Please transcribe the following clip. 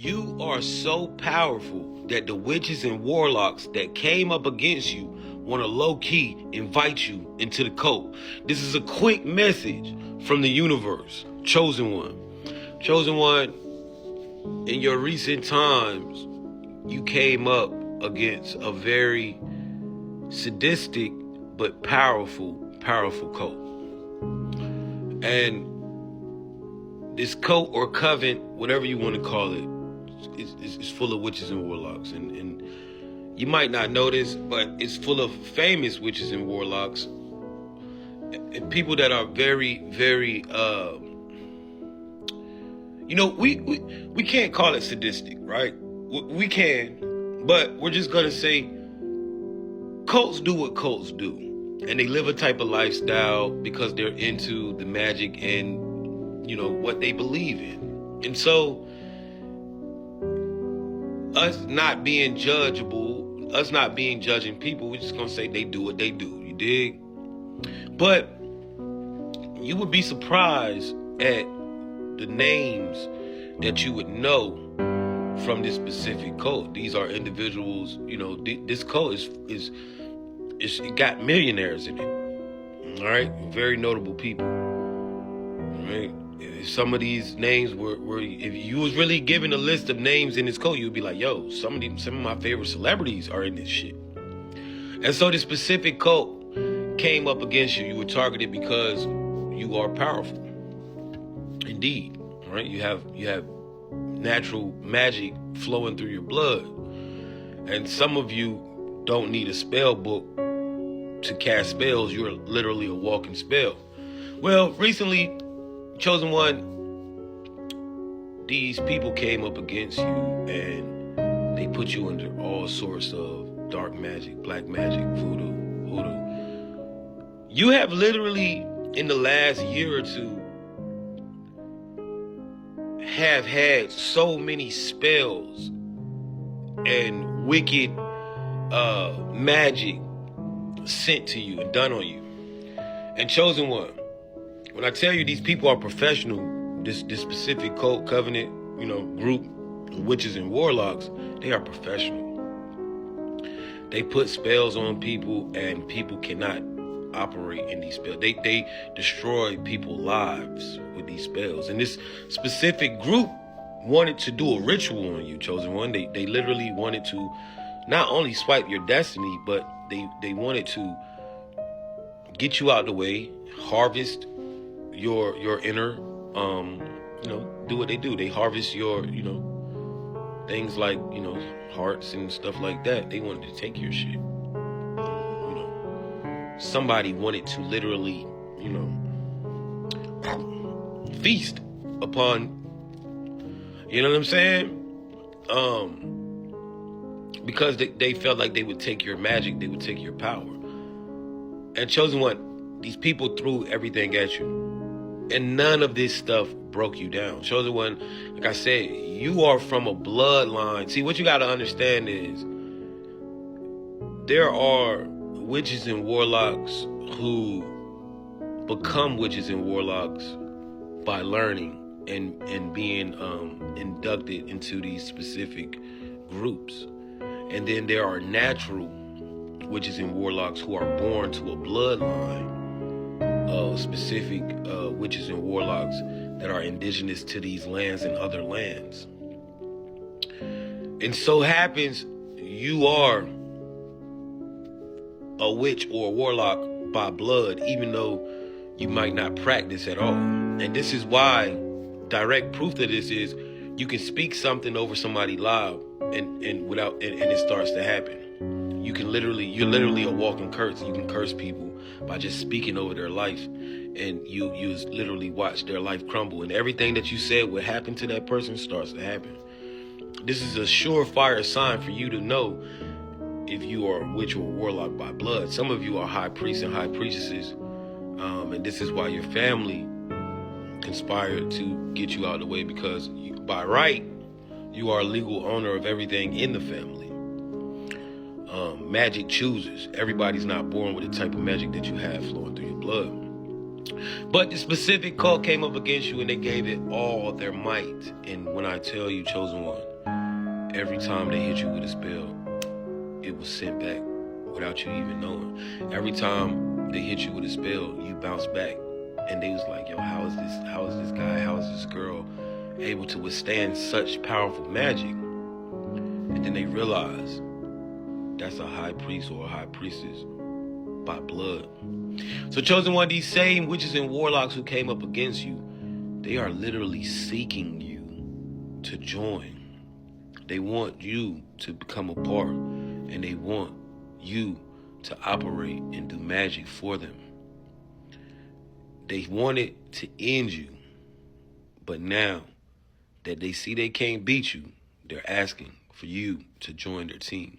You are so powerful that the witches and warlocks that came up against you want to low-key invite you into the cult. This is a quick message from the universe. Chosen one. Chosen one, in your recent times, you came up against a very sadistic but powerful cult. And this cult or coven, whatever you want to call it, is full of witches and warlocks. And you might not know this, but it's full of famous witches and warlocks. And people that are very, very, we can't call it sadistic, right? We can, but we're just going to say cults do what cults do. And they live a type of lifestyle because they're into the magic and, what they believe in. And so, us not being judgeable, us not being judging people, we're just going to say they do what they do. You dig? But you would be surprised at the names that you would know from this specific cult. These are individuals, this cult is it got millionaires in it. All right? Very notable people. All right? Some of these names were if you was really given a list of names in this cult, you'd be like, yo, some of my favorite celebrities are in this shit. And so this specific cult came up against you. You were targeted because you are powerful. Indeed. All right? You have natural magic flowing through your blood. And some of you don't need a spell book to cast spells. You're literally a walking spell. Well, recently, Chosen One, these people came up against you and they put you under all sorts of dark magic, black magic, voodoo. You have literally, in the last year or two, have had so many spells and wicked magic sent to you and done on you. And Chosen One, when I tell you these people are professional, this specific cult, covenant, group, witches and warlocks, they are professional. They put spells on people and people cannot operate in these spells. They destroy people's lives with these spells. And this specific group wanted to do a ritual on you, Chosen One. They literally wanted to not only swipe your destiny, but they wanted to get you out the way, harvest your inner, do what they do. They harvest your, things like, hearts and stuff like that. They wanted to take your shit. Somebody wanted to literally, feast upon, you know what I'm saying? Because they felt like they would take your magic, they would take your power. And Chosen One, these people threw everything at you. And none of this stuff broke you down. Chosen One, like I said, you are from a bloodline. See, what you got to understand is there are witches and warlocks who become witches and warlocks by learning and being inducted into these specific groups. And then there are natural witches and warlocks who are born to a bloodline of specific witches and warlocks that are indigenous to these lands and other lands. And so happens you are a witch or a warlock by blood, even though you might not practice at all. And this is why direct proof of this is you can speak something over somebody live and it starts to happen. You're literally a walking curse. You can curse people by just speaking over their life, and you literally watch their life crumble, and everything that you said would happen to that person starts to happen. This is a surefire sign for you to know if you are a witch or a warlock by blood. Some of you are high priests and high priestesses, and this is why your family conspired to get you out of the way, because by right, you are a legal owner of everything in the family. Magic chooses. Everybody's not born with the type of magic that you have flowing through your blood. But the specific cult came up against you and they gave it all their might. And when I tell you, chosen one, every time they hit you with a spell, it was sent back without you even knowing. Every time they hit you with a spell, you bounce back. And they was like, yo, how is this guy, how is this girl able to withstand such powerful magic? And then they realize that's a high priest or a high priestess by blood. So chosen one, these same witches and warlocks who came up against you, they are literally seeking you to join. They want you to become a part, and they want you to operate and do magic for them. They wanted to end you, but now that they see they can't beat you, they're asking for you to join their team.